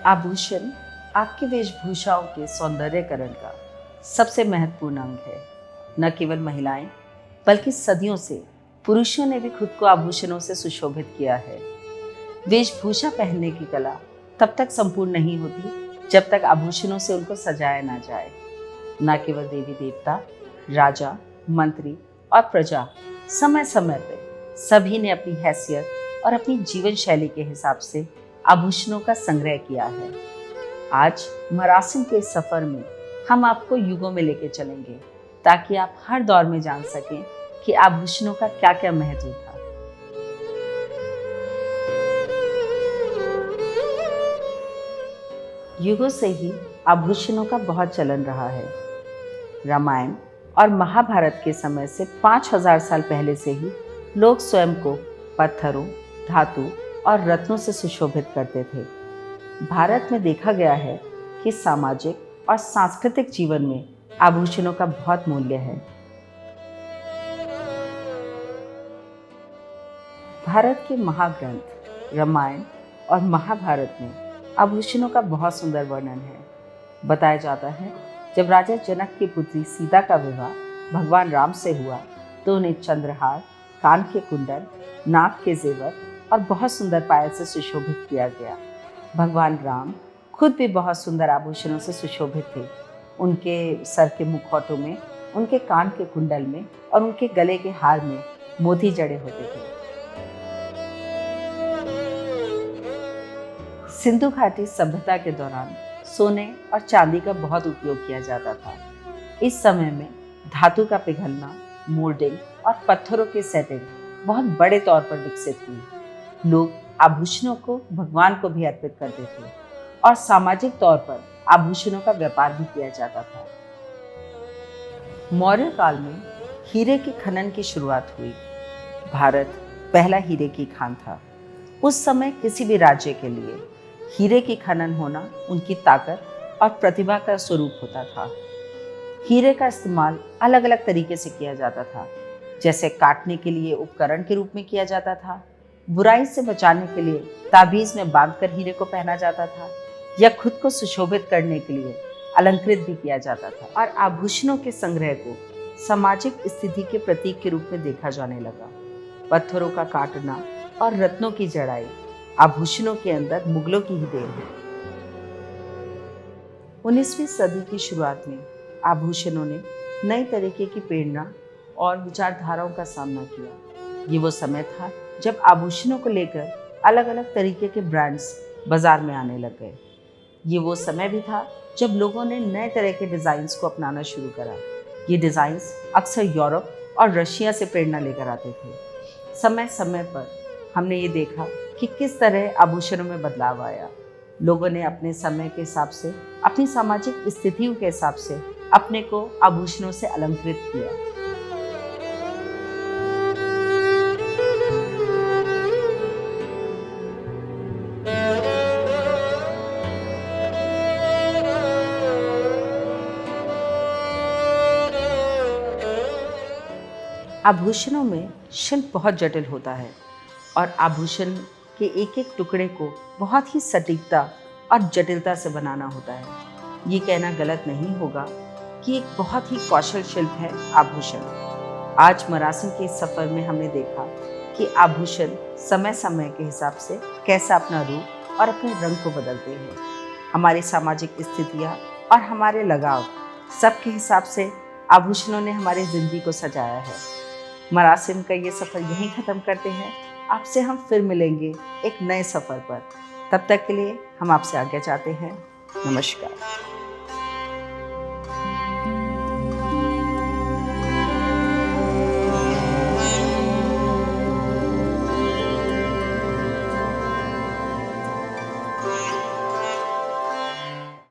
आभूषण आपकी वेशभूषाओं के सौंदर्यकरण का सबसे महत्वपूर्ण अंग है। न केवल महिलाएं बल्कि सदियों से पुरुषों ने भी खुद को आभूषणों से सुशोभित किया है। वेशभूषा पहनने की कला तब तक संपूर्ण नहीं होती जब तक आभूषणों से उनको सजाया ना जाए। न केवल देवी देवता, राजा, मंत्री और प्रजा, समय समय पर सभी ने अपनी हैसियत और अपनी जीवन शैली के हिसाब से आभूषणों का संग्रह किया है। आज मरासिम के इस सफर में हम आपको युगों में लेके चलेंगे ताकि आप हर दौर में जान सकें कि आभूषणों का क्या क्या महत्व था। युगों से ही आभूषणों का बहुत चलन रहा है। रामायण और महाभारत के समय से 5000 साल पहले से ही लोग स्वयं को पत्थरों, धातु और रत्नों से सुशोभित करते थे। भारत में देखा गया है कि सामाजिक और सांस्कृतिक जीवन में आभूषणों का बहुत मूल्य है। भारत के महाग्रंथ रामायण और महाभारत में आभूषणों का बहुत सुंदर वर्णन है। बताया जाता है जब राजा जनक की पुत्री सीता का विवाह भगवान राम से हुआ तो उन्हें चंद्रहार, कान के कुंडल, नाक के जेवर और बहुत सुंदर पायल से सुशोभित किया गया। भगवान राम खुद भी बहुत सुंदर आभूषणों से सुशोभित थे। उनके सर के मुखौटों में, उनके कान के कुंडल में और उनके गले के हार में मोती जड़े होते थे। सिंधु घाटी सभ्यता के दौरान सोने और चांदी का बहुत उपयोग किया जाता था। इस समय में धातु का पिघलना, मोल्डिंग और पत्थरों की सेटिंग बहुत बड़े तौर पर विकसित हुई। लोग आभूषणों को भगवान को भी अर्पित करते थे और सामाजिक तौर पर आभूषणों का व्यापार भी किया जाता था। मौर्य काल में हीरे के खनन की शुरुआत हुई। भारत पहला हीरे की खान था। उस समय किसी भी राज्य के लिए हीरे की खनन होना उनकी ताकत और प्रतिभा का स्वरूप होता था। हीरे का इस्तेमाल अलग अलग तरीके से किया जाता था, जैसे काटने के लिए उपकरण के रूप में किया जाता था, बुराई से बचाने के लिए ताबीज में बांधकर हीरे को पहना जाता था, या खुद को सुशोभित करने के लिए अलंकृत भी किया जाता था। और आभूषणों के संग्रह को सामाजिक स्थिति के प्रतीक के रूप में देखा जाने लगा। पत्थरों का काटना और रत्नों की जड़ाई आभूषणों के अंदर मुगलों की ही देन है। 19वीं सदी की शुरुआत में आभूषणों ने नई तरीके की प्रेरणा और विचारधाराओं का सामना किया। ये वो समय था जब आभूषणों को लेकर अलग अलग तरीके के ब्रांड्स बाजार में आने लग गए। ये वो समय भी था जब लोगों ने नए तरह के डिज़ाइंस को अपनाना शुरू करा। ये डिज़ाइंस अक्सर यूरोप और रशिया से प्रेरणा लेकर आते थे। समय समय पर हमने ये देखा कि किस तरह आभूषणों में बदलाव आया। लोगों ने अपने समय के हिसाब से, अपनी सामाजिक स्थितियों के हिसाब से अपने को आभूषणों से अलंकृत किया। आभूषणों में शिल्प बहुत जटिल होता है और आभूषण के एक एक टुकड़े को बहुत ही सटीकता और जटिलता से बनाना होता है। ये कहना गलत नहीं होगा कि एक बहुत ही कौशल शिल्प है आभूषण। आज मरासिम के इस सफ़र में हमने देखा कि आभूषण समय समय के हिसाब से कैसा अपना रूप और अपने रंग को बदलते हैं। हमारी सामाजिक स्थितियाँ और हमारे लगाव सबके हिसाब से आभूषणों ने हमारी ज़िंदगी को सजाया है। मरासिम का ये सफ़र यहीं ख़त्म करते हैं। आपसे हम फिर मिलेंगे एक नए सफ़र पर। तब तक के लिए हम आपसे आज्ञा चाहते हैं। नमस्कार।